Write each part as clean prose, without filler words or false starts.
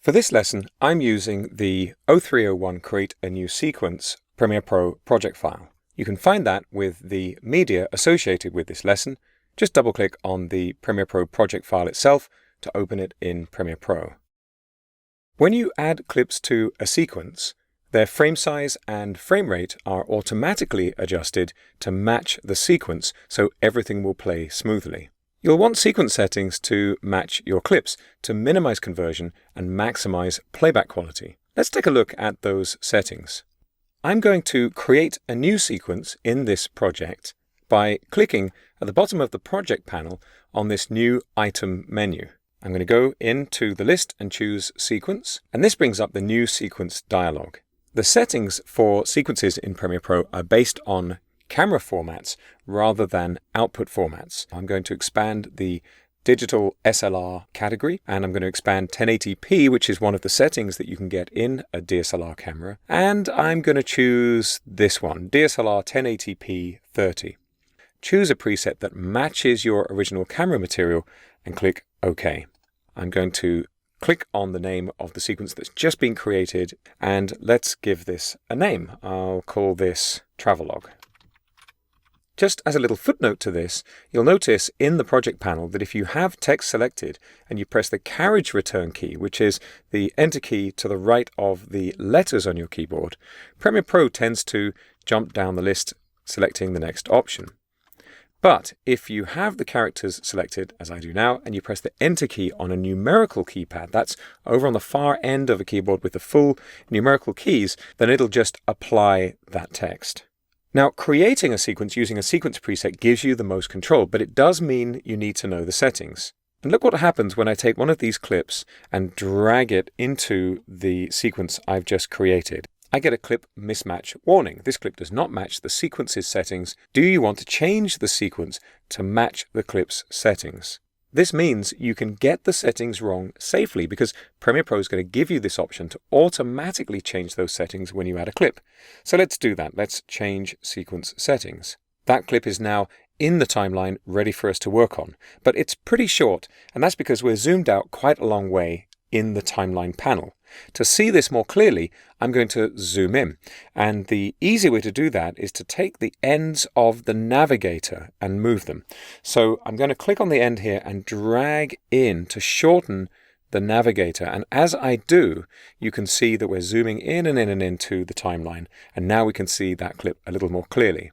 For this lesson, I'm using the 0301 Create a New Sequence Premiere Pro project file. You can find that with the media associated with this lesson. Just double-click on the Premiere Pro project file itself to open it in Premiere Pro. When you add clips to a sequence, their frame size and frame rate are automatically adjusted to match the sequence so everything will play smoothly. You'll want sequence settings to match your clips to minimize conversion and maximize playback quality. Let's take a look at those settings. I'm going to create a new sequence in this project by clicking at the bottom of the project panel on this new item menu. I'm going to go into the list and choose Sequence, and this brings up the New Sequence dialog. The settings for sequences in Premiere Pro are based on camera formats rather than output formats. I'm going to expand the digital SLR category, and I'm going to expand 1080p, which is one of the settings that you can get in a DSLR camera. And I'm going to choose this one, DSLR 1080p 30. Choose a preset that matches your original camera material and click OK. I'm going to click on the name of the sequence that's just been created, and let's give this a name. I'll call this Travelogue. Just as a little footnote to this, you'll notice in the project panel that if you have text selected and you press the carriage return key, which is the enter key to the right of the letters on your keyboard, Premiere Pro tends to jump down the list selecting the next option. But if you have the characters selected, as I do now, and you press the enter key on a numerical keypad, that's over on the far end of a keyboard with the full numerical keys, then it'll just apply that text. Now, creating a sequence using a sequence preset gives you the most control, but it does mean you need to know the settings. And look what happens when I take one of these clips and drag it into the sequence I've just created. I get a clip mismatch warning. This clip does not match the sequence's settings. Do you want to change the sequence to match the clip's settings? This means you can get the settings wrong safely because Premiere Pro is going to give you this option to automatically change those settings when you add a clip. So let's do that. Let's change sequence settings. That clip is now in the timeline ready for us to work on, but it's pretty short, and that's because we're zoomed out quite a long way in the timeline panel. To see this more clearly, I'm going to zoom in, and the easy way to do that is to take the ends of the navigator and move them. So I'm going to click on the end here and drag in to shorten the navigator, and as I do, you can see that we're zooming in and in and into the timeline, and now we can see that clip a little more clearly.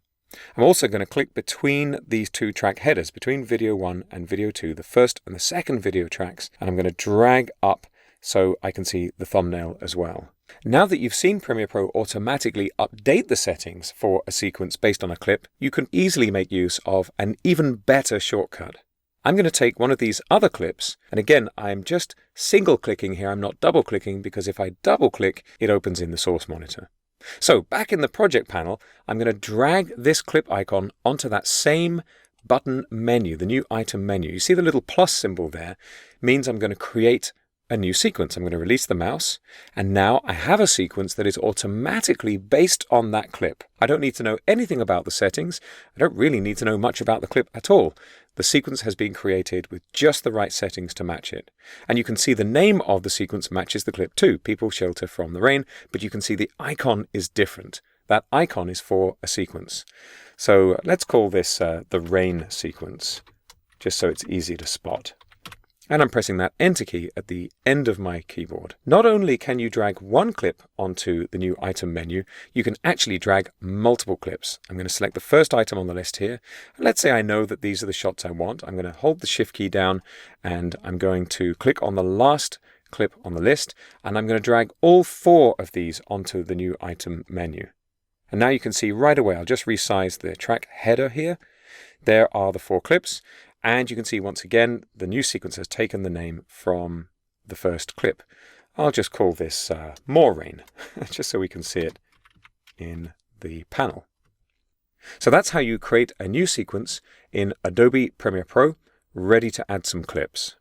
I'm also going to click between these two track headers, between video 1 and video 2, the first and the second video tracks, and I'm going to drag up so I can see the thumbnail as well. Now that you've seen Premiere Pro automatically update the settings for a sequence based on a clip, you can easily make use of an even better shortcut. I'm going to take one of these other clips, and again, I'm just single-clicking here, I'm not double-clicking, because if I double-click, it opens in the source monitor. So back in the project panel, I'm going to drag this clip icon onto that same button menu, the new item menu. You see the little plus symbol there? It means I'm going to create a new sequence. I'm going to release the mouse, and now I have a sequence that is automatically based on that clip. I don't need to know anything about the settings. I don't really need to know much about the clip at all. The sequence has been created with just the right settings to match it. And you can see the name of the sequence matches the clip too, People Shelter from the Rain, but you can see the icon is different. That icon is for a sequence. So let's call this the rain sequence, just so it's easy to spot. And I'm pressing that enter key at the end of my keyboard. Not only can you drag one clip onto the new item menu, you can actually drag multiple clips. I'm going to select the first item on the list here. And let's say I know that these are the shots I want. I'm going to hold the shift key down, and I'm going to click on the last clip on the list, and I'm going to drag all 4 of these onto the new item menu. And now you can see right away, I'll just resize the track header here. There are the 4 clips. And you can see once again, the new sequence has taken the name from the first clip. I'll just call this More Rain, just so we can see it in the panel. So that's how you create a new sequence in Adobe Premiere Pro, ready to add some clips.